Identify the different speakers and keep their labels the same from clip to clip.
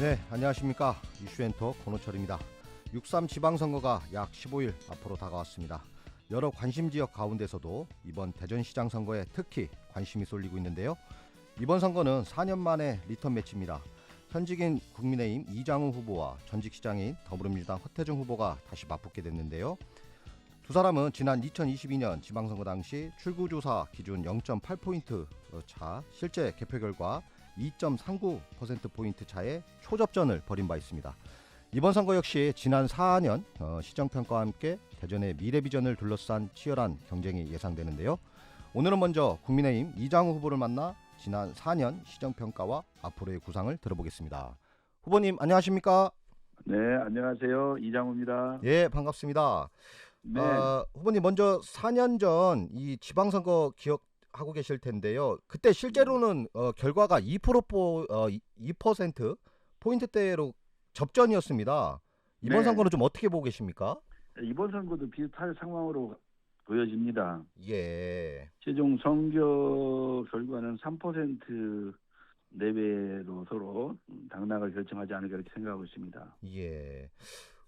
Speaker 1: 네, 안녕하십니까. 이슈엔터 권호철입니다. 6.3 지방선거가 약 15일 앞으로 다가왔습니다. 여러 관심지역 가운데서도 이번 대전시장 선거에 특히 관심이 쏠리고 있는데요. 이번 선거는 4년 만에 리턴 매치입니다. 현직인 국민의힘 이장우 후보와 전직 시장인 더불어민주당 허태정 후보가 다시 맞붙게 됐는데요. 두 사람은 지난 2022년 지방선거 당시 출구조사 기준 0.8포인트 차, 실제 개표 결과 2.39%포인트 차의 초접전을 벌인 바 있습니다. 이번 선거 역시 지난 4년 시정평가와 함께 대전의 미래비전을 둘러싼 치열한 경쟁이 예상되는데요. 오늘은 먼저 국민의힘 이장우 후보를 만나 지난 4년 시정평가와 앞으로의 구상을 들어보겠습니다. 후보님 안녕하십니까?
Speaker 2: 네, 안녕하세요. 이장우입니다.
Speaker 1: 예, 반갑습니다.
Speaker 2: 네,
Speaker 1: 후보님 먼저 4년 전 이 지방선거 기억하고 계실 텐데요. 그때 실제로는 결과가 2% 포인트대로 접전이었습니다. 이번
Speaker 2: 네.
Speaker 1: 선거는 좀 어떻게 보고 계십니까?
Speaker 2: 이번 선거도 비슷할 상황으로 보여집니다.
Speaker 1: 예,
Speaker 2: 최종 선거 결과는 3% 내외로 서로 당락을 결정하지 않을까 이렇게 생각하고 있습니다.
Speaker 1: 예.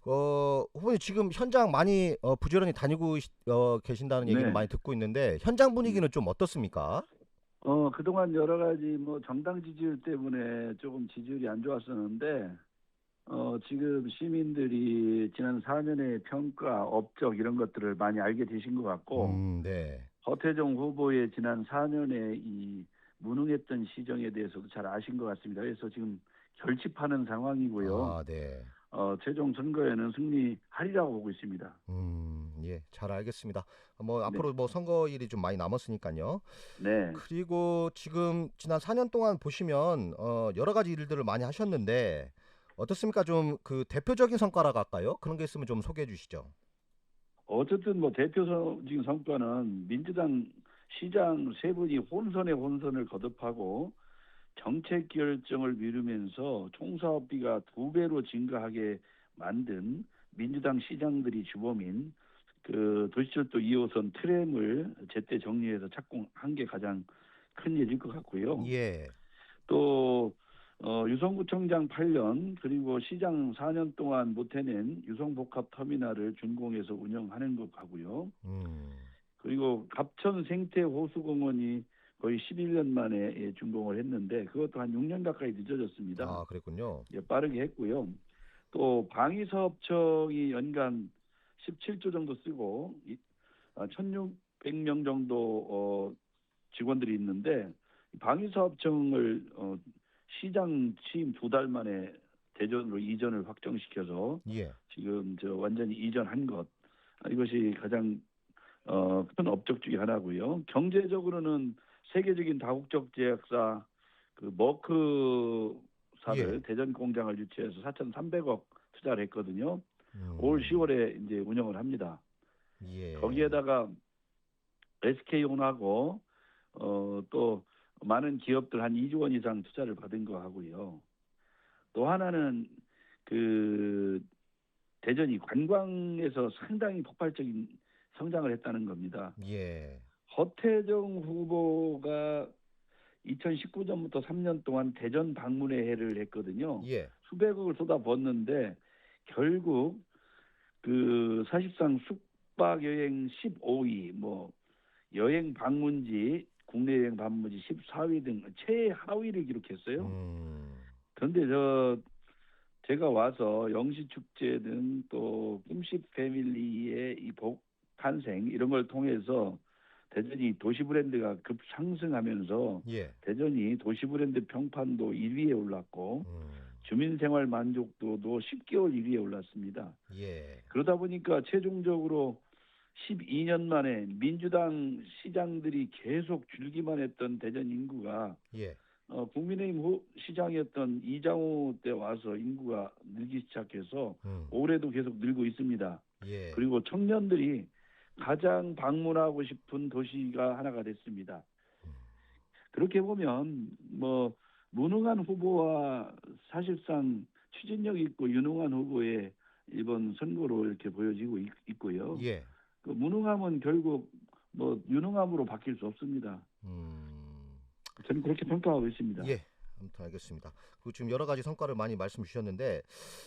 Speaker 1: 후보님 지금 현장 많이 부지런히 다니고 계신다는 얘기는
Speaker 2: 네.
Speaker 1: 많이 듣고 있는데 현장
Speaker 2: 음.
Speaker 1: 분위기는 좀 어떻습니까?
Speaker 2: 그동안 여러 가지 정당 지지율 때문에 조금 지지율이 안 좋았었는데, 지금 시민들이 지난 4년의 평가, 업적 이런 것들을 많이 알게 되신 것 같고,
Speaker 1: 네.
Speaker 2: 허태정 후보의 지난 4년의 이 무능했던 시정에 대해서도 잘 아신 것 같습니다. 그래서 지금 결집하는 상황이고요.
Speaker 1: 아, 네.
Speaker 2: 최종 선거에는 승리하리라고 보고 있습니다.
Speaker 1: 예, 잘 알겠습니다.
Speaker 2: 네,
Speaker 1: 앞으로 선거일이 좀 많이 남았으니까요.
Speaker 2: 네.
Speaker 1: 그리고 지금 지난 4년 동안 보시면 여러 가지 일들을 많이 하셨는데 어떻습니까? 좀 그 대표적인 성과라고 할까요? 그런 게 있으면 좀 소개해 주시죠.
Speaker 2: 어쨌든 대표적인 성과는 민주당 시장 세 분이 혼선에 혼선을 거듭하고 정책 결정을 미루면서 총사업비가 2배로 증가하게 만든 민주당 시장들이 주범인 그 도시철도 2호선 트램을 제때 정리해서 착공한 게 가장 큰 일일 것 같고요.
Speaker 1: 예.
Speaker 2: 또 유성구청장 8년 그리고 시장 4년 동안 못 해낸 유성복합터미널을 준공해서 운영하는 것 같고요.
Speaker 1: 음.
Speaker 2: 그리고 갑천 생태호수공원이 거의 11년 만에 준공을 했는데 그것도 한 6년 가까이 늦어졌습니다.
Speaker 1: 아, 그랬군요.
Speaker 2: 예, 빠르게 했고요. 또 방위사업청이 연간 17조 정도 쓰고 1,600명 정도 직원들이 있는데 방위사업청을 시장 취임 2달 만에 대전으로 이전을 확정시켜서
Speaker 1: 예.
Speaker 2: 지금 완전히 이전한 것 이것이 가장 큰 업적 중에 하나고요. 경제적으로는 세계적인 다국적 제약사 그
Speaker 1: 예.
Speaker 2: 머크사를 대전 공장을 유치해서 4,300억 투자를 했거든요. 올
Speaker 1: 음.
Speaker 2: 10월에 이제 운영을 합니다.
Speaker 1: 예.
Speaker 2: 거기에다가 SK온하고 또 많은 기업들 한 2조 원 이상 투자를 받은 거 하고요. 또 하나는 그 대전이 관광에서 상당히 폭발적인 성장을 했다는 겁니다.
Speaker 1: 예.
Speaker 2: 허태정 후보가 2019년부터 3년 동안 대전 방문의 해를 했거든요.
Speaker 1: 예.
Speaker 2: 수백억을 쏟아붓는데 결국 그 사실상 숙박 여행 15위, 여행 방문지 국내 여행 방문지 14위 등 최하위를 기록했어요.
Speaker 1: 음.
Speaker 2: 그런데 제가 와서 영시축제 등 또 꿈십 패밀리의 이 탄생 이런 걸 통해서 대전이 도시 브랜드가 급 상승하면서
Speaker 1: 예.
Speaker 2: 대전이 도시 브랜드 평판도 1위에 올랐고
Speaker 1: 음.
Speaker 2: 주민생활 만족도도 10개월 1위에 올랐습니다.
Speaker 1: 예.
Speaker 2: 그러다 보니까 최종적으로 12년 만에 민주당 시장들이 계속 줄기만 했던 대전 인구가
Speaker 1: 예.
Speaker 2: 국민의힘 시장이었던 이장우 때 와서 인구가 늘기 시작해서
Speaker 1: 음.
Speaker 2: 올해도 계속 늘고 있습니다.
Speaker 1: 예.
Speaker 2: 그리고 청년들이 가장 방문하고 싶은 도시가 하나가 됐습니다. 그렇게 보면 무능한 후보와 사실상 추진력 있고 유능한 후보의 이번 선거로 이렇게 보여지고 있고요.
Speaker 1: 예.
Speaker 2: 그 무능함은 결국 유능함으로 바뀔 수 없습니다.
Speaker 1: 음.
Speaker 2: 저는 그렇게 평가하고 있습니다.
Speaker 1: 예. 아무튼 알겠습니다. 그 지금 여러 가지 성과를 많이 말씀 주셨는데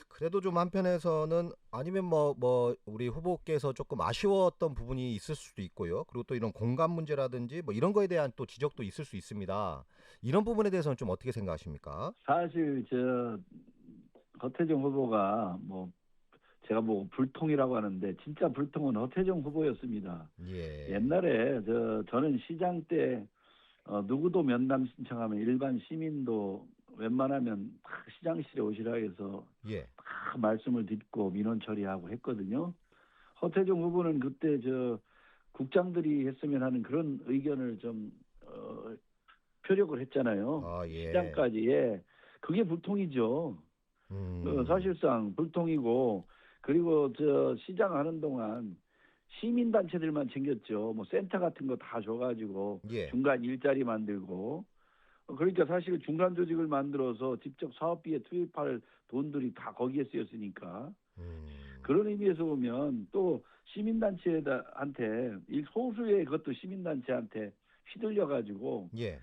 Speaker 1: 그래도 좀 한편에서는 아니면 뭐 우리 후보께서 조금 아쉬웠던 부분이 있을 수도 있고요. 그리고 또 이런 공감 문제라든지 뭐 이런 거에 대한 또 지적도 있을 수 있습니다. 이런 부분에 대해서는 좀 어떻게 생각하십니까?
Speaker 2: 사실 허태정 후보가 제가 불통이라고 하는데 진짜 불통은 허태정 후보였습니다.
Speaker 1: 예.
Speaker 2: 옛날에 저는 시장 때 누구도 면담 신청하면 일반 시민도 웬만하면 다 시장실에 오시라 해서
Speaker 1: 예.
Speaker 2: 다 말씀을 듣고 민원 처리하고 했거든요. 허태정 후보는 그때 국장들이 했으면 하는 그런 의견을 좀 표력을 했잖아요.
Speaker 1: 아, 예.
Speaker 2: 시장까지. 예. 그게 불통이죠.
Speaker 1: 음.
Speaker 2: 사실상 불통이고, 그리고 시장 하는 동안 시민단체들만 챙겼죠. 뭐 센터 같은 거 다 줘가지고
Speaker 1: 예.
Speaker 2: 중간 일자리 만들고, 그러니까 사실 중간 조직을 만들어서 직접 사업비에 투입할 돈들이 다 거기에 쓰였으니까,
Speaker 1: 음.
Speaker 2: 그런 의미에서 보면 또 시민단체한테 소수의 그것도 시민단체한테 휘둘려 가지고
Speaker 1: 예.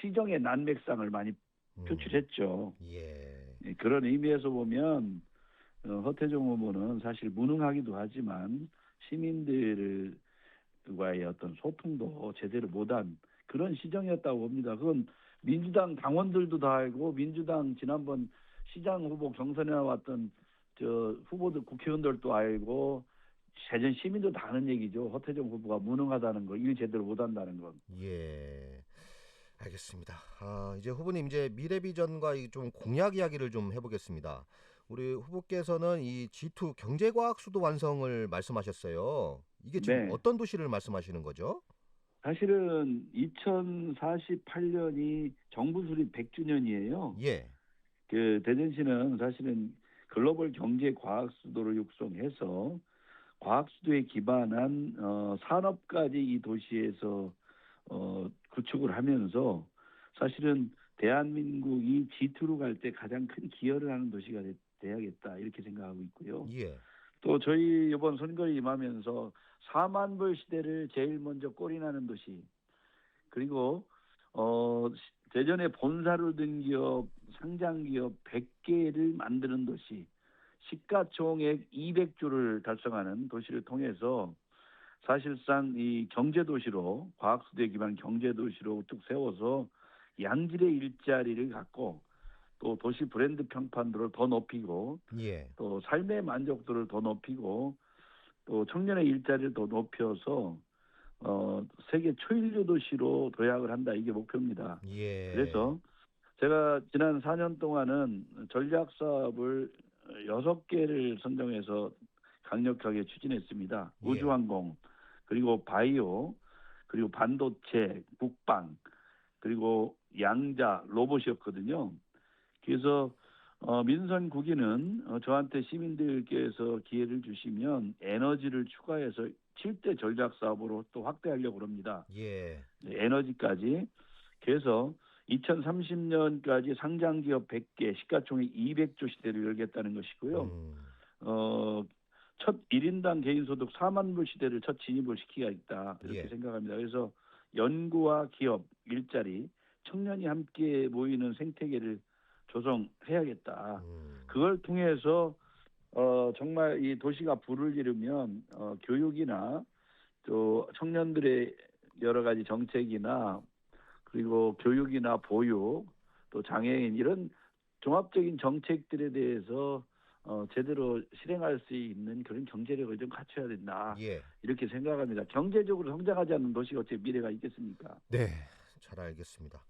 Speaker 2: 시정의 난맥상을 많이
Speaker 1: 음.
Speaker 2: 표출했죠.
Speaker 1: 예.
Speaker 2: 예, 그런 의미에서 보면 허태정 후보는 사실 무능하기도 하지만 시민들과의 어떤 소통도 제대로 못한 그런 시정이었다고 봅니다. 그건 민주당 당원들도 다 알고 민주당 지난번 시장 후보 경선에 나왔던 후보들 국회의원들도 알고 세전 시민도 다 아는 얘기죠. 허태정 후보가 무능하다는 거, 일 제대로 못한다는 건.
Speaker 1: 예. 알겠습니다. 이제 후보님 이제 미래 비전과 이 좀 공약 이야기를 좀 해보겠습니다. 우리 후보께서는 이 G2 경제과학 수도 완성을 말씀하셨어요. 이게 지금
Speaker 2: 네.
Speaker 1: 어떤 도시를 말씀하시는 거죠?
Speaker 2: 사실은 2048년이 정부 수립 100주년이에요.
Speaker 1: 예.
Speaker 2: 그 대전시는 사실은 글로벌 경제 과학 수도를 육성해서 과학 수도에 기반한 산업까지 이 도시에서 구축을 하면서 사실은 대한민국이 G2로 갈 때 가장 큰 기여를 하는 도시가 돼야겠다 이렇게 생각하고 있고요.
Speaker 1: 예.
Speaker 2: 또 저희 이번 선거에 임하면서 4만 불 시대를 제일 먼저 골인하는 도시, 그리고 대전에 본사를 둔 기업, 상장 기업 100개를 만드는 도시, 시가총액 200조를 달성하는 도시를 통해서 사실상 이 경제 도시로 과학수도에 기반 경제 도시로 우뚝 세워서 양질의 일자리를 갖고 또 도시 브랜드 평판도를 더 높이고
Speaker 1: 예.
Speaker 2: 또 삶의 만족도를 더 높이고 또 청년의 일자리를 더 높여서 세계 초일류 도시로 도약을 한다 이게 목표입니다.
Speaker 1: 예.
Speaker 2: 그래서 제가 지난 4년 동안은 전략 사업을 6개를 선정해서 강력하게 추진했습니다.
Speaker 1: 예.
Speaker 2: 우주항공, 그리고 바이오, 그리고 반도체, 국방, 그리고 양자, 로봇이었거든요. 그래서 민선 국위는 저한테 시민들께서 기회를 주시면 에너지를 추가해서 7대 전략 사업으로 또 확대하려고 합니다.
Speaker 1: 예.
Speaker 2: 에너지까지. 그래서 2030년까지 상장 기업 100개, 시가총액 200조 시대를 열겠다는 것이고요.
Speaker 1: 음.
Speaker 2: 첫 1인당 개인소득 4만 불 시대를 첫 진입을 시키겠다 이렇게
Speaker 1: 예.
Speaker 2: 생각합니다. 그래서 연구와 기업, 일자리, 청년이 함께 모이는 생태계를 조성해야겠다.
Speaker 1: 음.
Speaker 2: 그걸 통해서 정말 이 도시가 불을 지르면 교육이나 또 청년들의 여러 가지 정책이나 그리고 교육이나 보육 또 장애인 이런 종합적인 정책들에 대해서 제대로 실행할 수 있는 그런 경제력을 좀 갖춰야 된다.
Speaker 1: 예.
Speaker 2: 이렇게 생각합니다. 경제적으로 성장하지 않는 도시가 어떻게 미래가 있겠습니까?
Speaker 1: 네. 잘 알겠습니다.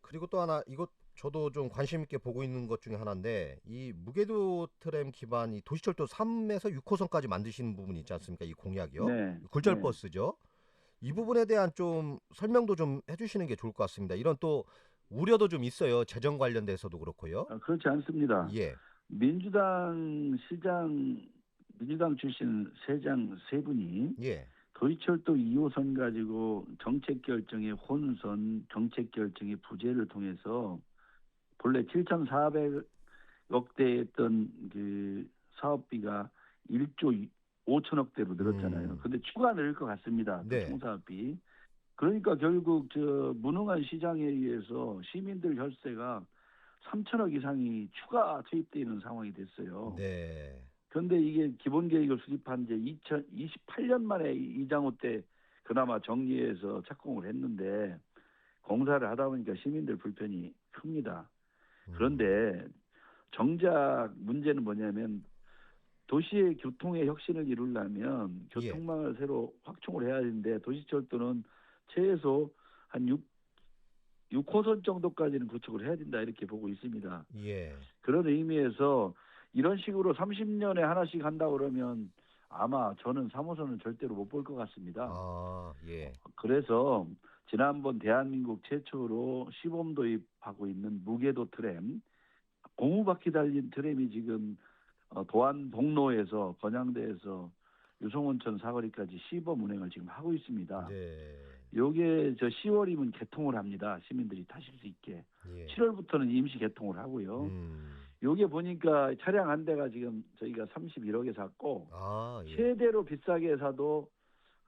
Speaker 1: 그리고 또 하나 이것 저도 좀 관심 있게 보고 있는 것 중에 하나인데 이 무궤도 트램 기반 이 도시철도 3에서 6호선까지 만드시는 부분이 있지 않습니까? 이 공약이요.
Speaker 2: 네,
Speaker 1: 굴절
Speaker 2: 네.
Speaker 1: 버스죠. 이 부분에 대한 좀 설명도 좀 해주시는 게 좋을 것 같습니다. 이런 또 우려도 좀 있어요. 재정 관련돼서도 그렇고요.
Speaker 2: 그렇지 않습니다.
Speaker 1: 예.
Speaker 2: 민주당 출신 세장 세 분이
Speaker 1: 예.
Speaker 2: 도시철도 2호선 가지고 정책 결정의 혼선, 정책 결정의 부재를 통해서 본래 7,400억 대였던 그 사업비가 1조 5천억대로 늘었잖아요. 근데 추가 늘을 것 같습니다. 또
Speaker 1: 네.
Speaker 2: 총사업비. 그러니까 결국 무능한 시장에 의해서 시민들 혈세가 3천억 이상이 추가 투입되어 있는 상황이 됐어요.
Speaker 1: 네.
Speaker 2: 그런데 이게 기본 계획을 수립한 지 2028년 만에 이장호 때 그나마 정리해서 착공을 했는데 공사를 하다 보니까 시민들 불편이 큽니다.
Speaker 1: 음.
Speaker 2: 그런데 정작 문제는 뭐냐면 도시의 교통의 혁신을 이루려면
Speaker 1: 예.
Speaker 2: 교통망을 새로 확충을 해야 되는데 도시철도는 최소 한 6호선 정도까지는 구축을 해야 된다 이렇게 보고 있습니다.
Speaker 1: 예.
Speaker 2: 그런 의미에서 이런 식으로 30년에 하나씩 한다 그러면 아마 저는 3호선은 절대로 못 볼 것 같습니다.
Speaker 1: 아, 예.
Speaker 2: 그래서 지난번 대한민국 최초로 시범 도입하고 있는 무궤도 트램, 고무바퀴 달린 트램이 지금 도안 동로에서 건양대에서 유성온천 사거리까지 시범 운행을 지금 하고 있습니다.
Speaker 1: 네.
Speaker 2: 요게 저 10월이면 개통을 합니다. 시민들이 타실 수 있게.
Speaker 1: 예.
Speaker 2: 7월부터는 임시 개통을 하고요.
Speaker 1: 음.
Speaker 2: 요게 보니까 차량 한 대가 지금 저희가 31억에 샀고
Speaker 1: 아, 예.
Speaker 2: 최대로 비싸게 사도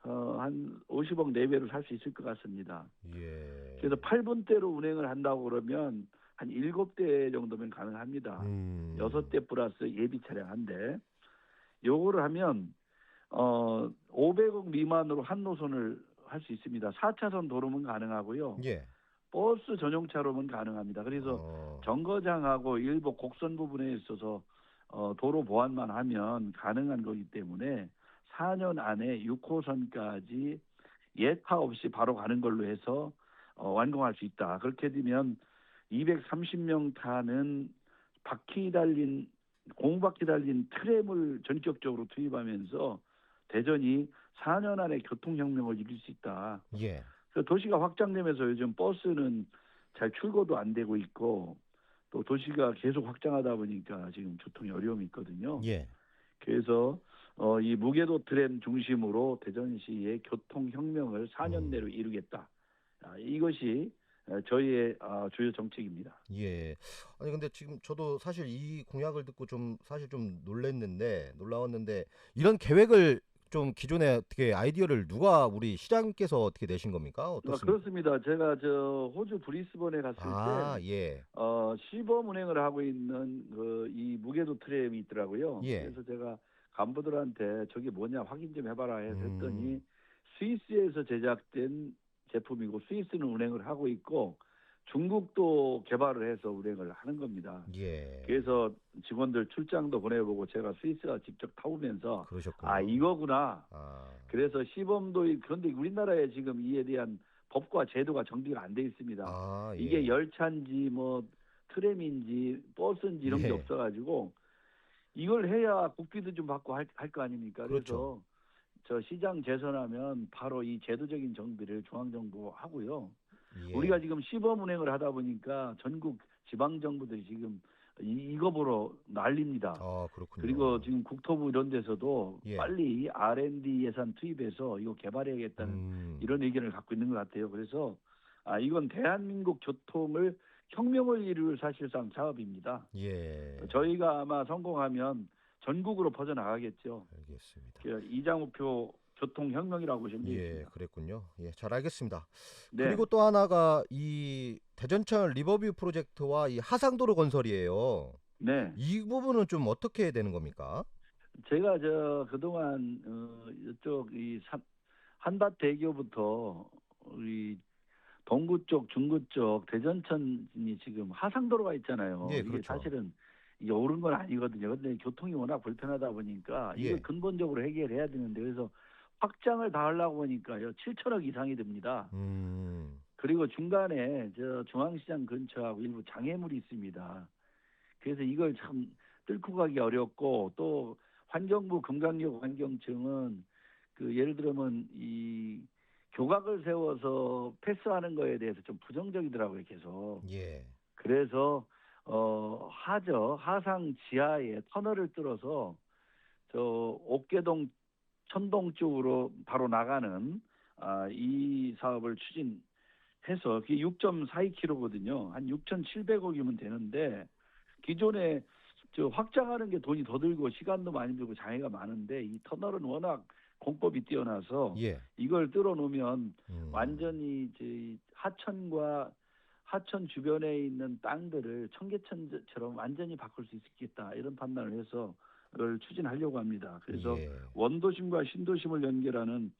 Speaker 2: 한 50억 내외로 살 수 있을 것 같습니다.
Speaker 1: 예.
Speaker 2: 그래서 8분대로 운행을 한다고 그러면 한 7대 정도면 가능합니다. 6대 플러스 예비 차량 한 대. 요거를 하면 500억 미만으로 한 노선을 할 수 있습니다. 4차선 도로면 가능하고요.
Speaker 1: 예.
Speaker 2: 버스 전용차로면 가능합니다. 그래서 정거장하고 일부 곡선 부분에 있어서 도로 보완만 하면 가능한 거기 때문에 4년 안에 6호선까지 예타 없이 바로 가는 걸로 해서 완공할 수 있다. 그렇게 되면 230명 타는 공바퀴 달린 트램을 전격적으로 투입하면서 대전이 4년 안에 교통혁명을 이룰 수 있다.
Speaker 1: 예.
Speaker 2: 그래서 도시가 확장되면서 요즘 버스는 잘 출고도 안 되고 있고 또 도시가 계속 확장하다 보니까 지금 교통이 어려움이 있거든요.
Speaker 1: 예.
Speaker 2: 그래서 이 무궤도 트램 중심으로 대전시의 교통혁명을 4년 내로 이루겠다. 이것이 저희의 주요 정책입니다.
Speaker 1: 예. 아니 근데 지금 저도 사실 이 공약을 듣고 좀 사실 좀 놀라웠는데 이런 계획을 좀 기존에 어떻게 아이디어를 누가 우리 시장께서 어떻게 내신 겁니까? 어떻습니까?
Speaker 2: 그렇습니다. 제가 저 호주 브리스번에 갔을
Speaker 1: 아,
Speaker 2: 때
Speaker 1: 예.
Speaker 2: 시범 운행을 하고 있는 이 무궤도 트램이 있더라고요.
Speaker 1: 예.
Speaker 2: 그래서 제가 간부들한테 저게 뭐냐 확인 좀 해봐라 해서 했더니
Speaker 1: 음.
Speaker 2: 스위스에서 제작된 제품이고 스위스는 운행을 하고 있고 중국도 개발을 해서 운행을 하는 겁니다.
Speaker 1: 예.
Speaker 2: 그래서 직원들 출장도 보내보고 제가 스위스가 직접 타보면서
Speaker 1: 그러셨군요.
Speaker 2: 이거구나.
Speaker 1: 아.
Speaker 2: 그래서 시범도 그런데 우리나라에 지금 이에 대한 법과 제도가 정비가 안 돼 있습니다.
Speaker 1: 아, 예.
Speaker 2: 이게 열차인지 뭐 트램인지 버스인지 이런 게
Speaker 1: 예.
Speaker 2: 없어가지고 이걸 해야 국비도 좀 받고 할 거 아닙니까?
Speaker 1: 그렇죠.
Speaker 2: 그래서 저 시장 재선하면 바로 이 제도적인 정비를 중앙정부 하고요.
Speaker 1: 예.
Speaker 2: 우리가 지금 시범 운행을 하다 보니까 전국 지방 정부들이 지금 이거 보러 난립니다.
Speaker 1: 아, 그렇군요.
Speaker 2: 그리고 지금 국토부 이런 데서도
Speaker 1: 예.
Speaker 2: 빨리 R&D 예산 투입해서 이거 개발해야겠다는 이런 의견을 갖고 있는 것 같아요. 그래서 이건 대한민국 교통을 혁명을 이룰 사실상 사업입니다.
Speaker 1: 예.
Speaker 2: 저희가 아마 성공하면 전국으로 퍼져나가겠죠.
Speaker 1: 알겠습니다.
Speaker 2: 이장우표 교통혁명이라고 보시면
Speaker 1: 예,
Speaker 2: 되겠습니다.
Speaker 1: 그랬군요. 예, 잘 알겠습니다.
Speaker 2: 네.
Speaker 1: 그리고 또 하나가 이 대전천 리버뷰 프로젝트와 이 하상도로 건설이에요.
Speaker 2: 네.
Speaker 1: 이 부분은 좀 어떻게 되는 겁니까?
Speaker 2: 제가 그동안 이쪽 한밭대교부터 우리 동구 쪽, 중구 쪽 대전천이 지금 하상도로가 있잖아요.
Speaker 1: 예,
Speaker 2: 이게
Speaker 1: 그렇죠.
Speaker 2: 사실은 이게 옳은 건 아니거든요. 근데 교통이 워낙 불편하다 보니까
Speaker 1: 예.
Speaker 2: 이걸 근본적으로 해결해야 되는데 그래서 확장을 다 하려고 보니까요. 7천억 이상이 듭니다. 그리고 중간에 저 중앙시장 근처하고 일부 장애물이 있습니다. 그래서 이걸 참 뚫고 가기 어렵고 또 환경부 금강역 환경청은 예를 들면 이 교각을 세워서 패스하는 거에 대해서 좀 부정적이더라고요, 계속.
Speaker 1: 예.
Speaker 2: 그래서 하상 지하에 터널을 뚫어서 저 옥계동 천동 쪽으로 바로 나가는 이 사업을 추진해서 그게 6.42km거든요. 한 6,700억이면 되는데 기존에 저 확장하는 게 돈이 더 들고 시간도 많이 들고 장애가 많은데 이 터널은 워낙 공법이 뛰어나서
Speaker 1: 예.
Speaker 2: 이걸 뚫어 놓으면 완전히 저희 하천과 하천 주변에 있는 땅들을 청계천처럼 완전히 바꿀 수 있겠다 이런 판단을 해서 를 추진하려고 합니다. 그래서
Speaker 1: 예.
Speaker 2: 원도심과 신도심을 연결하는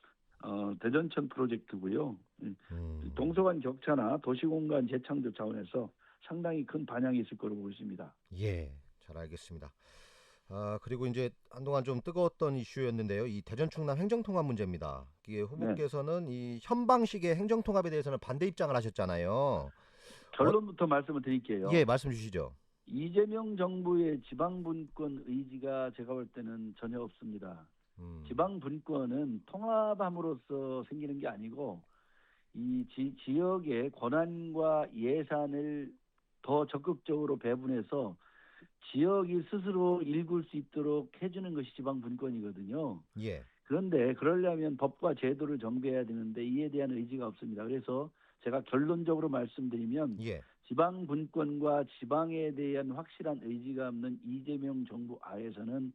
Speaker 2: 대전천 프로젝트고요. 동서간 격차나 도시공간 재창조 차원에서 상당히 큰 반향이 있을 거로 보고 있습니다.
Speaker 1: 예. 잘 알겠습니다. 그리고 이제 한동안 좀 뜨거웠던 이슈였는데요. 이 대전 충남 행정통합 문제입니다. 이게
Speaker 2: 네.
Speaker 1: 후보께서는 이 현 방식의 행정통합에 대해서는 반대 입장을 하셨잖아요. 어,
Speaker 2: 결론부터 말씀을
Speaker 1: 예,
Speaker 2: 드릴게요.
Speaker 1: 말씀 주시죠.
Speaker 2: 이재명 정부의 지방분권 의지가 제가 볼 때는 전혀 없습니다.
Speaker 1: 음,
Speaker 2: 지방분권은 통합함으로써 생기는 게 아니고 이 지역의 권한과 예산을 더 적극적으로 배분해서 지역이 스스로 일굴 수 있도록 해주는 것이 지방분권이거든요.
Speaker 1: 예,
Speaker 2: 그런데 그러려면 법과 제도를 정비해야 되는데 이에 대한 의지가 없습니다. 그래서 제가 결론적으로 말씀드리면
Speaker 1: 예.
Speaker 2: 지방 분권과 지방에 대한 확실한 의지가 없는 이재명 정부 하에서는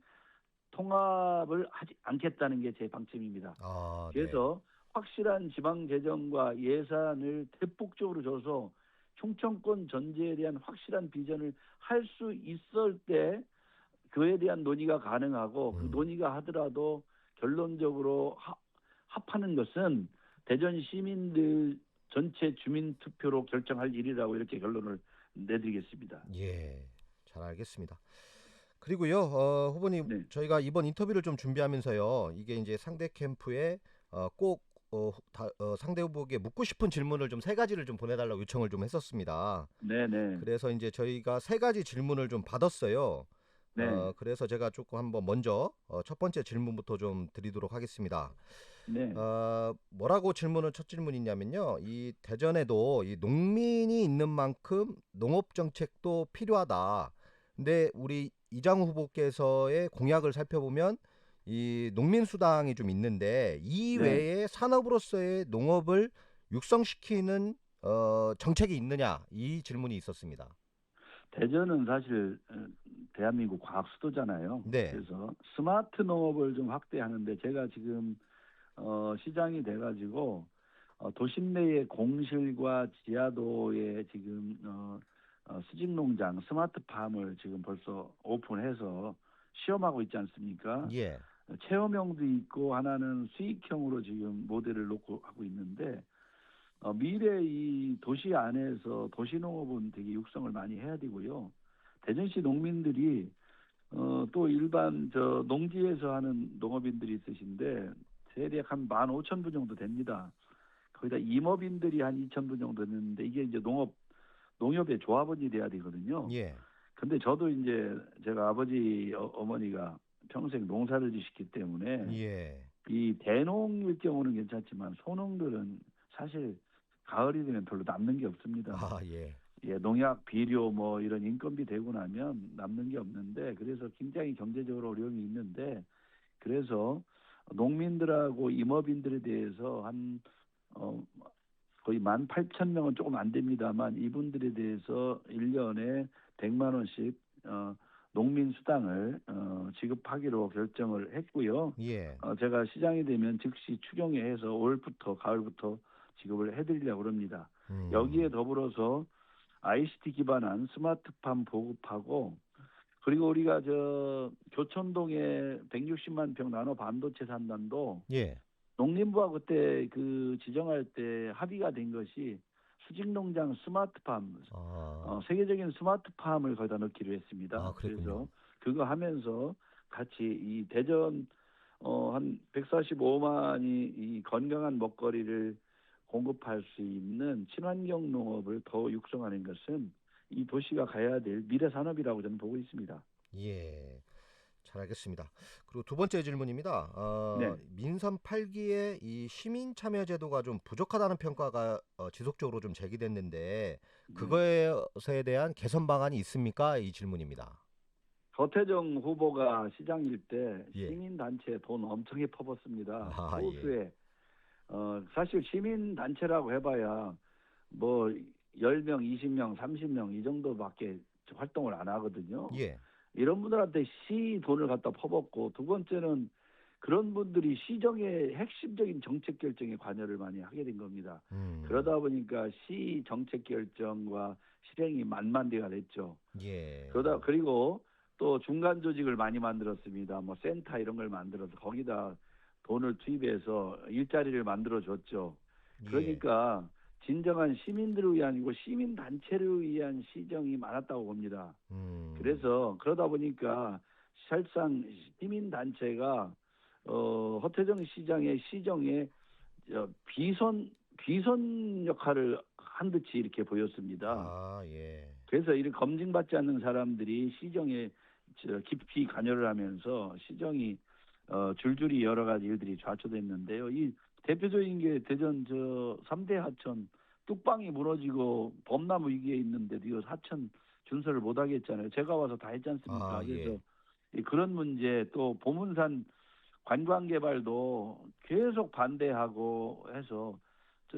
Speaker 2: 통합을 하지 않겠다는 게 제 방침입니다.
Speaker 1: 네.
Speaker 2: 그래서 확실한 지방 재정과 예산을 대폭적으로 줘서 충청권 전제에 대한 확실한 비전을 할 수 있을 때 그에 대한 논의가 가능하고 그
Speaker 1: 음,
Speaker 2: 논의가 하더라도 결론적으로 합하는 것은 대전 시민들 전체 주민 투표로 결정할 일이라고 이렇게 결론을 내드리겠습니다.
Speaker 1: 예. 잘 알겠습니다. 그리고요, 후보님,
Speaker 2: 네,
Speaker 1: 저희가 이번 인터뷰를 좀 준비하면서요, 이게 이제 상대 캠프에 꼭 상대 후보에게 묻고 싶은 질문을 좀 세 가지를 좀 보내달라고 요청을 좀 했었습니다.
Speaker 2: 네, 네,
Speaker 1: 그래서 이제 저희가 세 가지 질문을 좀 받았어요.
Speaker 2: 네,
Speaker 1: 그래서 제가 조금 한번 먼저 첫 번째 질문부터 좀 드리도록 하겠습니다.
Speaker 2: 네,
Speaker 1: 뭐라고 첫 질문이냐면요. 이 대전에도 이 농민이 있는 만큼 농업 정책도 필요하다. 근데 우리 이장우 후보께서의 공약을 살펴보면 이 농민 수당이 좀 있는데 이
Speaker 2: 네.
Speaker 1: 외에 산업으로서의 농업을 육성시키는 정책이 있느냐? 이 질문이 있었습니다.
Speaker 2: 대전은 사실 대한민국 과학 수도잖아요.
Speaker 1: 네.
Speaker 2: 그래서 스마트 농업을 좀 확대하는데 제가 지금 시장이 돼가지고 도심 내의 공실과 지하도에 지금 수직농장 스마트팜을 지금 벌써 오픈해서 시험하고 있지 않습니까?
Speaker 1: 예.
Speaker 2: 체험형도 있고 하나는 수익형으로 지금 모델을 놓고 하고 있는데 미래 이 도시 안에서 도시농업은 되게 육성을 많이 해야 되고요. 대전시 농민들이 또 일반 농지에서 하는 농업인들이 있으신데 대략 한 15,000분 정도 됩니다. 거기다 임업인들이 한 2,000분 정도 되는데 이게 이제 농협의 조합원이 돼야 되거든요.
Speaker 1: 예.
Speaker 2: 근데 저도 이제 제가 아버지 어머니가 평생 농사를 지셨기 때문에
Speaker 1: 예.
Speaker 2: 이 대농일 경우는 괜찮지만 소농들은 사실 가을이 되면 별로 남는 게 없습니다.
Speaker 1: 예.
Speaker 2: 예, 농약, 비료 뭐 이런 인건비 되고 나면 남는 게 없는데 그래서 굉장히 경제적으로 어려움이 있는데 그래서 농민들하고 임업인들에 대해서 한 어, 거의 18,000명은 조금 안 됩니다만 이분들에 대해서 1년에 100만 원씩 농민 수당을 지급하기로 결정을 했고요.
Speaker 1: 예.
Speaker 2: 제가 시장이 되면 즉시 추경해서 올부터 가을부터 지급을 해드리려고 합니다. 여기에
Speaker 1: 음.
Speaker 2: 더불어서 ICT 기반한 스마트팜 보급하고 그리고 우리가 교촌동에 160만 평 나노 반도체 산단도
Speaker 1: 예.
Speaker 2: 농림부와 그때 그 지정할 때 합의가 된 것이 수직농장 스마트팜,
Speaker 1: 아.
Speaker 2: 세계적인 스마트팜을 거기다 넣기로 했습니다.
Speaker 1: 그랬군요.
Speaker 2: 그래서 그거 하면서 같이 이 대전 한 145만이 이 건강한 먹거리를 공급할 수 있는 친환경 농업을 더 육성하는 것은 이 도시가 가야 될 미래 산업이라고 저는 보고 있습니다.
Speaker 1: 예. 잘 알겠습니다. 그리고 두 번째 질문입니다.
Speaker 2: 네,
Speaker 1: 민선 8기의 이 시민 참여 제도가 좀 부족하다는 평가가 지속적으로 좀 제기됐는데
Speaker 2: 네.
Speaker 1: 그것에 대한 개선 방안이 있습니까? 이 질문입니다.
Speaker 2: 서태정 후보가 시장일 때
Speaker 1: 예.
Speaker 2: 시민단체에 돈 엄청나게 퍼붓습니다.
Speaker 1: 예.
Speaker 2: 소수의 사실 시민단체라고 해봐야 뭐 10명, 20명, 30명 이 정도밖에 활동을 안 하거든요.
Speaker 1: 예.
Speaker 2: 이런 분들한테 시 돈을 갖다 퍼붓고 두 번째는 그런 분들이 시정의 핵심적인 정책 결정에 관여를 많이 하게 된 겁니다. 그러다 보니까 시 정책 결정과 실행이 만만대가 됐죠.
Speaker 1: 예.
Speaker 2: 그리고 또 중간 조직을 많이 만들었습니다. 뭐 센터 이런 걸 만들어서 거기다 돈을 투입해서 일자리를 만들어 줬죠.
Speaker 1: 예.
Speaker 2: 그러니까 진정한 시민들을 위한 이고 시민 단체를 위한 시정이 많았다고 봅니다. 그래서 그러다 보니까 사실상 시민 단체가 허태정 시장의 시정에 비선 역할을 한 듯이 이렇게 보였습니다.
Speaker 1: 아, 예.
Speaker 2: 그래서 이를 검증받지 않는 사람들이 시정에 깊이 관여를 하면서 시정이 줄줄이 여러 가지 일들이 좌초됐는데요. 이 대표적인 게 대전 3대 하천 뚝방이 무너지고 범람 위기에 있는데도 이거 하천 준설을 못 하겠잖아요. 제가 와서 다 했지 않습니까?
Speaker 1: 아,
Speaker 2: 그래서
Speaker 1: 예.
Speaker 2: 그런 문제 또 보문산 관광 개발도 계속 반대하고 해서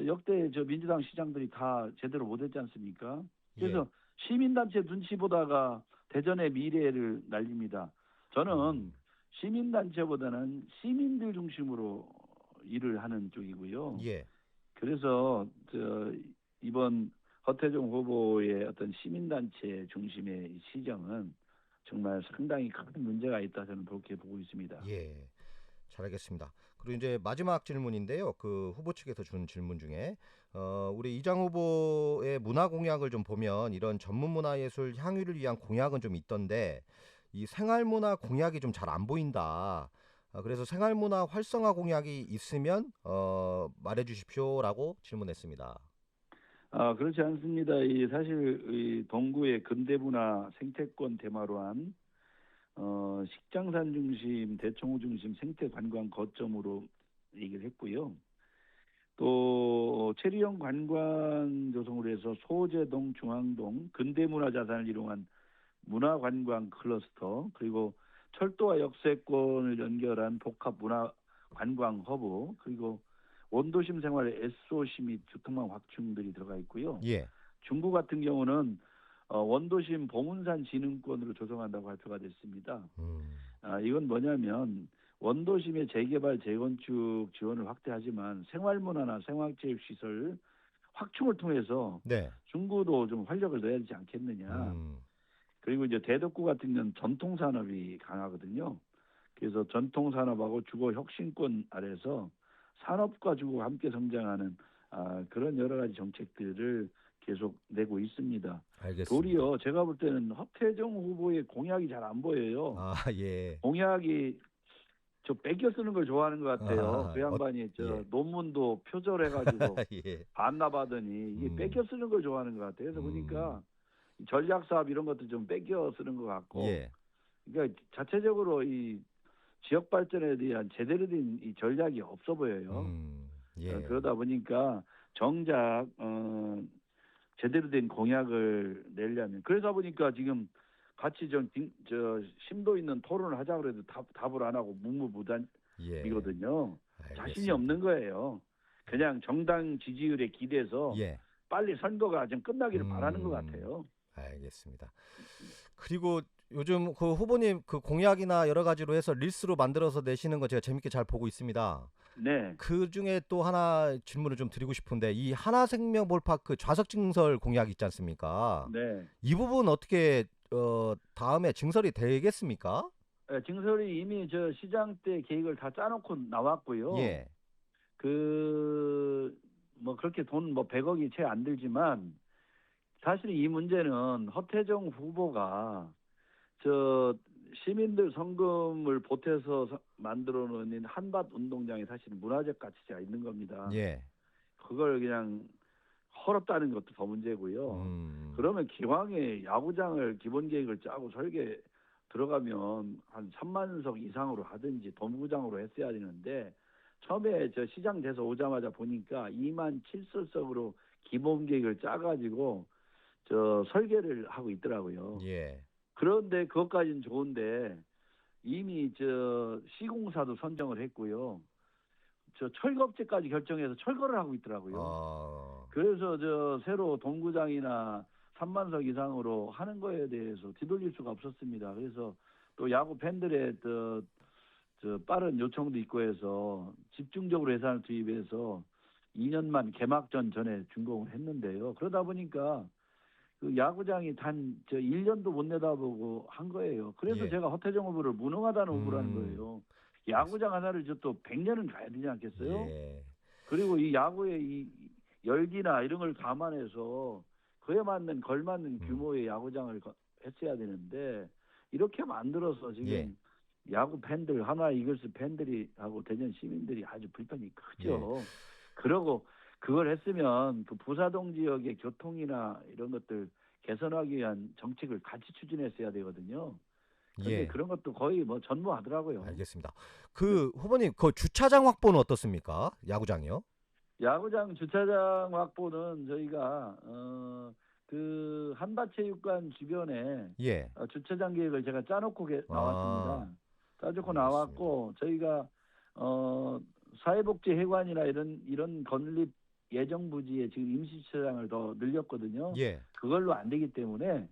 Speaker 2: 역대 민주당 시장들이 다 제대로 못했지 않습니까?
Speaker 1: 예.
Speaker 2: 그래서 시민단체 눈치 보다가 대전의 미래를 날립니다. 저는 시민단체보다는 시민들 중심으로 일을 하는 쪽이고요.
Speaker 1: 예.
Speaker 2: 그래서 이번 허태종 후보의 어떤 시민단체 중심의 시정은 정말 상당히 큰 문제가 있다 저는 그렇게 보고 있습니다.
Speaker 1: 예. 잘 알겠습니다. 그리고 이제 마지막 질문인데요. 그 후보 측에서 준 질문 중에 우리 이장 후보의 문화 공약을 좀 보면 이런 전문 문화예술 향유를 위한 공약은 좀 있던데 이 생활문화 공약이 좀 잘 안 보인다. 그래서 생활문화 활성화 공약이 있으면 말해 주십시오라고 질문했습니다.
Speaker 2: 그렇지 않습니다. 사실 이 동구의 근대문화 생태권 테마로 한 식장산 중심, 대청호 중심 생태 관광 거점으로 얘기를 했고요. 또 체리형 관광 조성으로 해서 소재동, 중앙동 근대문화 자산을 이용한 문화관광 클러스터 그리고 철도와 역세권을 연결한 복합 문화관광 허브 그리고 원도심 생활의 SOC 및 교통망 확충들이 들어가 있고요.
Speaker 1: 예.
Speaker 2: 중구 같은 경우는 원도심 봉은산 진흥권으로 조성한다고 발표가 됐습니다. 이건 뭐냐면 원도심의 재개발 재건축 지원을 확대하지만 생활문화나 생활체육시설 확충을 통해서
Speaker 1: 네.
Speaker 2: 중구도 좀 활력을 넣어야 되지 않겠느냐. 그리고 이제 대덕구 같은 경우는 전통산업이 강하거든요. 그래서 전통산업하고 주거 혁신권 아래서 산업과 주거가 함께 성장하는 그런 여러 가지 정책들을 계속 내고 있습니다.
Speaker 1: 알겠습니다.
Speaker 2: 도리어 제가 볼 때는 허태정 후보의 공약이 잘 안 보여요.
Speaker 1: 아, 예.
Speaker 2: 공약이 저 뺏겨 쓰는 걸 좋아하는 것 같아요. 그 양반이
Speaker 1: 예.
Speaker 2: 논문도 표절해가지고
Speaker 1: 예.
Speaker 2: 반납하더니 이게 뺏겨 쓰는 걸 좋아하는 것 같아요. 그래서 보니까 전략 사업 이런 것도 좀 뺏겨 쓰는 것 같고,
Speaker 1: 예.
Speaker 2: 그러니까 자체적으로 이 지역 발전에 대한 제대로 된 이 전략이 없어 보여요.
Speaker 1: 예.
Speaker 2: 그러다 보니까 정작 제대로 된 공약을 내려면 그러다 보니까 지금 같이 심도 있는 토론을 하자고 그래도 답을 안 하고 묵묵부단이거든요.
Speaker 1: 예.
Speaker 2: 자신이 없는 거예요. 그냥 정당 지지율에 기대서
Speaker 1: 예.
Speaker 2: 빨리 선거가 좀 끝나기를 바라는 것 같아요.
Speaker 1: 알겠습니다. 그리고 요즘 그 후보님 그 공약이나 여러 가지로 해서 릴스로 만들어서 내시는 거 제가 재밌게 잘 보고 있습니다.
Speaker 2: 네.
Speaker 1: 그 중에 또 하나 질문을 좀 드리고 싶은데 이 하나생명 볼파크 좌석 증설 공약 있지 않습니까?
Speaker 2: 네.
Speaker 1: 이 부분 어떻게 다음에 증설이 되겠습니까?
Speaker 2: 증설이 이미 시장 때 계획을 다 짜놓고 나왔고요.
Speaker 1: 예.
Speaker 2: 뭐 그렇게 돈 100억이 채 안 들지만 사실 이 문제는 허태정 후보가 시민들 성금을 보태서 만들어 놓은 한밭 운동장에 사실 문화적 가치가 있는 겁니다.
Speaker 1: 예.
Speaker 2: 그걸 그냥 헐었다는 것도 더 문제고요. 그러면 기왕에 야구장을 기본 계획을 짜고 설계 들어가면 한 3만석 이상으로 하든지 도무구장으로 했어야 되는데 처음에 시장 돼서 오자마자 보니까 2만 7석으로 기본 계획을 짜가지고 설계를 하고 있더라고요.
Speaker 1: 예.
Speaker 2: 그런데 그것까지는 좋은데 이미 시공사도 선정을 했고요. 철거업체까지 결정해서 철거를 하고 있더라고요. 그래서 새로 동구장이나 3만석 이상으로 하는 거에 대해서 뒤돌릴 수가 없었습니다. 그래서 또 야구 팬들의 저 빠른 요청도 있고 해서 집중적으로 예산을 투입해서 2년만 개막전 전에 준공을 했는데요. 그러다 보니까 그 야구장이 단 저 1년도 못 내다보고 한 거예요. 그래서
Speaker 1: 예.
Speaker 2: 제가 허태정 후보를 무능하다는 후보라는
Speaker 1: 음.
Speaker 2: 거예요.
Speaker 1: 알겠습니다.
Speaker 2: 야구장 하나를 저 또 100년은 가야 되지 않겠어요?
Speaker 1: 예.
Speaker 2: 그리고 이 야구의 이 열기나 이런 걸 감안해서 그에 맞는 걸맞는
Speaker 1: 음.
Speaker 2: 규모의 야구장을 했어야 되는데 이렇게 만들어서
Speaker 1: 예.
Speaker 2: 지금 야구 팬들 하나 이글스 팬들이 하고 대전 시민들이 아주 불편이
Speaker 1: 예.
Speaker 2: 크죠. 그러고 그걸 했으면 그 부사동 지역의 교통이나 이런 것들 개선하기 위한 정책을 같이 추진했어야 되거든요. 그런데
Speaker 1: 예.
Speaker 2: 그런 것도 거의 뭐 전무하더라고요.
Speaker 1: 알겠습니다.
Speaker 2: 네.
Speaker 1: 그 후보님 그 주차장 확보는 어떻습니까? 야구장이요?
Speaker 2: 야구장 주차장 확보는 저희가 그 한밭체육관 주변에
Speaker 1: 예.
Speaker 2: 주차장 계획을 제가 짜놓고
Speaker 1: 아.
Speaker 2: 나왔습니다. 짜놓고
Speaker 1: 알겠습니다.
Speaker 2: 나왔고 저희가 어 사회복지회관이나 이런 건립 예정 부지에 지금 임시 주차장을 더 늘렸거든요.
Speaker 1: 예.
Speaker 2: 그걸로 안 되기 때문에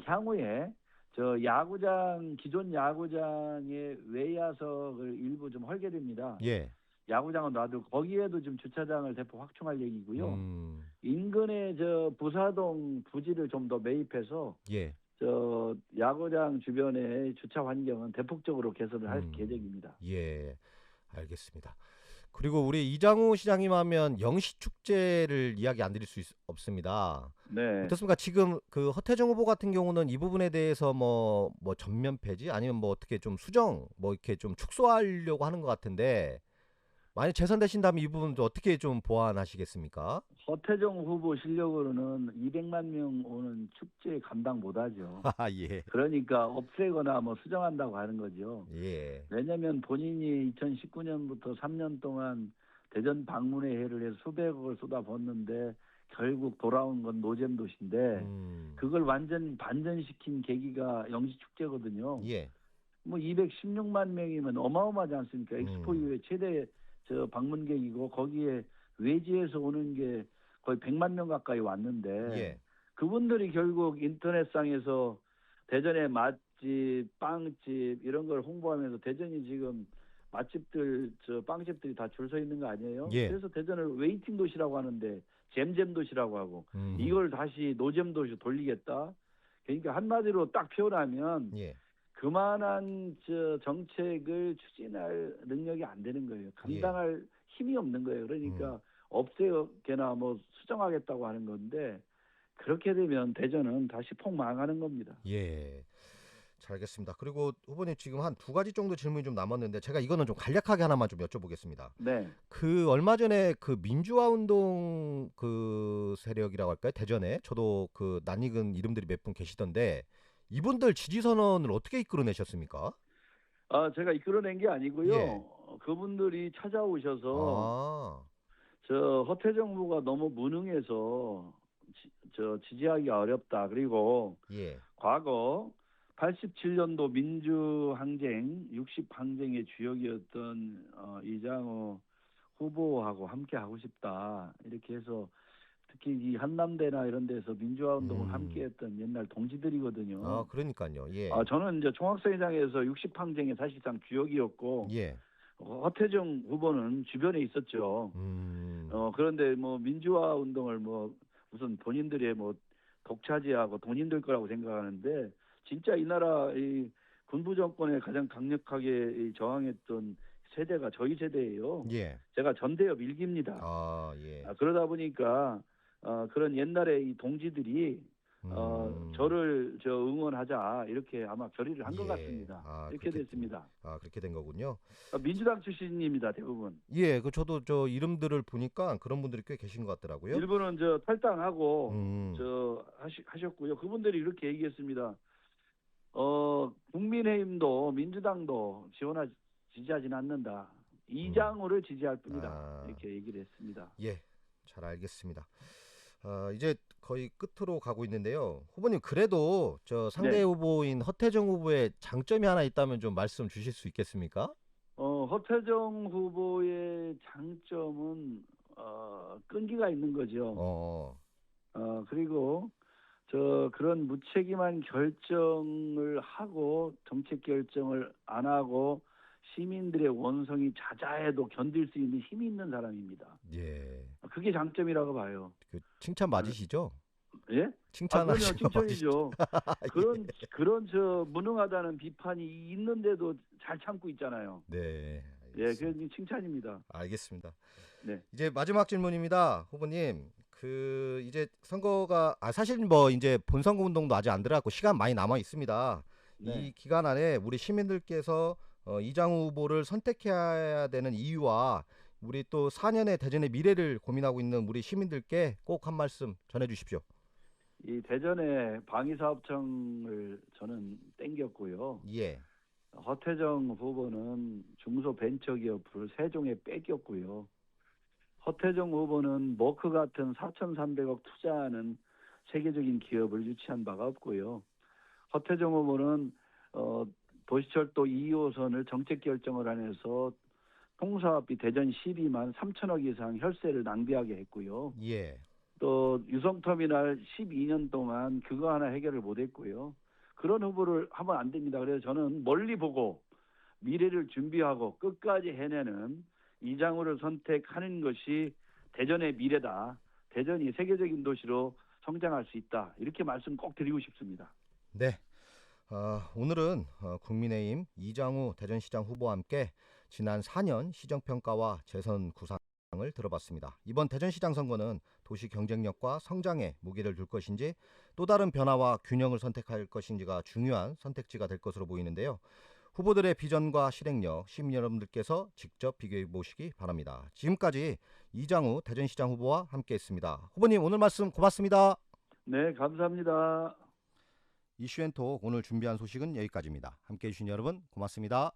Speaker 2: 향후에 저 야구장 기존 야구장의 외야석을 일부 좀 헐게 됩니다.
Speaker 1: 예.
Speaker 2: 야구장은 놔두고 거기에도 지금 주차장을 대폭 확충할 얘기고요.
Speaker 1: 음.
Speaker 2: 인근에 저 부사동 부지를 좀 더 매입해서
Speaker 1: 예.
Speaker 2: 저 야구장 주변의 주차 환경은 대폭적으로 개선을 할
Speaker 1: 음.
Speaker 2: 계획입니다.
Speaker 1: 예. 알겠습니다. 그리고 우리 이장우 시장님 하면 영시 축제를 이야기 안 드릴 수 없습니다.
Speaker 2: 네.
Speaker 1: 어떻습니까? 지금 그 허태정 후보 같은 경우는 이 부분에 대해서 뭐 전면 폐지 아니면 뭐 어떻게 좀 수정 뭐 이렇게 좀 축소하려고 하는 것 같은데 만약 재선되신다면 이 부분도 어떻게 좀 보완하시겠습니까?
Speaker 2: 허태정 후보 실력으로는 200만 명 오는 축제 감당 못하죠.
Speaker 1: 아, 예.
Speaker 2: 그러니까 없애거나 뭐 수정한다고 하는 거죠.
Speaker 1: 예.
Speaker 2: 왜냐하면 본인이 2019년부터 3년 동안 대전 방문회를 해서 수백억을 쏟아붓는데 결국 돌아온 건 노잼 도시인데
Speaker 1: 음.
Speaker 2: 그걸 완전 반전시킨 계기가 영시축제거든요.
Speaker 1: 예.
Speaker 2: 뭐 216만 명이면 어마어마하지 않습니까? 엑스포 이후에 최대 저 방문객이고 거기에 외지에서 오는 게 거의 100만 명 가까이 왔는데
Speaker 1: 예.
Speaker 2: 그분들이 결국 인터넷상에서 대전의 맛집, 빵집 이런 걸 홍보하면서 대전이 지금 맛집들, 저 빵집들이 다 줄 서 있는 거 아니에요?
Speaker 1: 예.
Speaker 2: 그래서 대전을 웨이팅 도시라고 하는데 잼잼 도시라고 하고
Speaker 1: 음.
Speaker 2: 이걸 다시 노잼 도시 돌리겠다. 그러니까 한마디로 딱 표현하면
Speaker 1: 예.
Speaker 2: 그만한 저 정책을 추진할 능력이 안 되는 거예요. 감당할 힘이 없는 거예요. 그러니까 없애거나 뭐 수정하겠다고 하는 건데 그렇게 되면 대전은 다시 폭망하는 겁니다.
Speaker 1: 예. 잘 알겠습니다. 그리고 후보님 지금 한 두 가지 정도 질문이 좀 남았는데 제가 이거는 좀 간략하게 하나만 좀 여쭤보겠습니다.
Speaker 2: 네.
Speaker 1: 그 얼마 전에 그 민주화 운동 그 세력이라고 할까요? 대전에 저도 그 낯익은 이름들이 몇 분 계시던데 이분들 지지 선언을 어떻게 이끌어내셨습니까?
Speaker 2: 제가 이끌어낸 게 아니고요.
Speaker 1: 예.
Speaker 2: 그분들이 찾아오셔서
Speaker 1: 아.
Speaker 2: 저 허태정 후보가 너무 무능해서 저 지지하기가 어렵다. 그리고
Speaker 1: 예.
Speaker 2: 과거 87년도 민주항쟁, 60항쟁의 주역이었던 이장호 후보하고 함께 하고 싶다. 이렇게 해서 특히 이 한남대나 이런 데서 민주화 운동을 함께했던 옛날
Speaker 1: 아,
Speaker 2: 동지들이거든요.
Speaker 1: 그러니까요. 예.
Speaker 2: 저는 이제 총학생회장에서 60항쟁의 사실상 주역이었고
Speaker 1: 예.
Speaker 2: 허태정 후보는 주변에 있었죠.
Speaker 1: 음.
Speaker 2: 그런데 뭐 민주화 운동을 뭐 무슨 본인들의 뭐 독차지하고 돈인 될 거라고 생각하는데 진짜 이 나라 이 군부 정권에 가장 강력하게 이 저항했던 세대가 저희 세대예요.
Speaker 1: 예.
Speaker 2: 제가 전대협 일기입니다.
Speaker 1: 아, 예.
Speaker 2: 그러다 보니까 그런 옛날에 이 동지들이 저를 응원하자 이렇게 아마 결의를 한 것
Speaker 1: 예.
Speaker 2: 같습니다.
Speaker 1: 아,
Speaker 2: 이렇게
Speaker 1: 그렇게
Speaker 2: 됐습니다.
Speaker 1: 그렇게 된 거군요.
Speaker 2: 민주당 출신입니다, 대부분.
Speaker 1: 예, 그 저도 저 이름들을 보니까 그런 분들이 꽤 계신 것 같더라고요.
Speaker 2: 일부는 저 탈당하고
Speaker 1: 음.
Speaker 2: 하셨고요. 그분들이 이렇게 얘기했습니다. 국민의힘도 민주당도 지지하지는 않는다. 이장호를 지지할 뿐이다. 이렇게 얘기를 했습니다.
Speaker 1: 예, 잘 알겠습니다. 이제 거의 끝으로 가고 있는데요. 후보님 그래도 저 상대
Speaker 2: 네.
Speaker 1: 후보인 허태정 후보의 장점이 하나 있다면 좀 말씀 주실 수 있겠습니까?
Speaker 2: 허태정 후보의 장점은 끈기가 있는 거죠. 그리고 그런 무책임한 결정을 하고 정책 결정을 안 하고 시민들의 원성이 자자해도 견딜 수 있는 힘이 있는 사람입니다.
Speaker 1: 예.
Speaker 2: 그게 장점이라고 봐요.
Speaker 1: 그 칭찬 맞으시죠?
Speaker 2: 예? 그럼요,
Speaker 1: 칭찬하시는 거 맞으시죠?
Speaker 2: 칭찬이죠. 그런 저 무능하다는 비판이 있는데도 잘 참고 있잖아요.
Speaker 1: 네.
Speaker 2: 예,
Speaker 1: 알겠습니다.
Speaker 2: 그게 칭찬입니다.
Speaker 1: 알겠습니다.
Speaker 2: 네.
Speaker 1: 이제 마지막 질문입니다, 후보님. 그 이제 선거가 사실 뭐 이제 본선거 운동도 아직 안 들어갔고 시간 많이 남아 있습니다.
Speaker 2: 네.
Speaker 1: 이 기간 안에 우리 시민들께서 이장우 후보를 선택해야 되는 이유와 우리 또 4년의 대전의 미래를 고민하고 있는 우리 시민들께 꼭 한 말씀 전해 주십시오.
Speaker 2: 이 대전의 방위사업청을 저는 땡겼고요.
Speaker 1: 예.
Speaker 2: 허태정 후보는 중소벤처기업을 세종에 뺏겼고요. 허태정 후보는 머크 같은 4,300억 투자하는 세계적인 기업을 유치한 바가 없고요. 허태정 후보는 도시철도 2호선을 정책 결정을 안 해서 통사업비 대전 12만 3천억 이상 혈세를 낭비하게 했고요.
Speaker 1: 예.
Speaker 2: 또 유성터미널 12년 동안 그거 하나 해결을 못했고요. 그런 후보를 하면 안 됩니다. 그래서 저는 멀리 보고 미래를 준비하고 끝까지 해내는 이장우를 선택하는 것이 대전의 미래다. 대전이 세계적인 도시로 성장할 수 있다. 이렇게 말씀 꼭 드리고 싶습니다.
Speaker 1: 네. 오늘은 국민의힘 이장우 대전시장 후보와 함께 지난 4년 시정평가와 재선 구상을 들어봤습니다. 이번 대전시장 선거는 도시 경쟁력과 성장에 무게를 둘 것인지 또 다른 변화와 균형을 선택할 것인지가 중요한 선택지가 될 것으로 보이는데요. 후보들의 비전과 실행력 시민 여러분들께서 직접 비교해 보시기 바랍니다. 지금까지 이장우 대전시장 후보와 함께했습니다. 후보님 오늘 말씀 고맙습니다.
Speaker 2: 네, 감사합니다.
Speaker 1: 이슈앤톡 오늘 준비한 소식은 여기까지입니다. 함께해 주신 여러분 고맙습니다.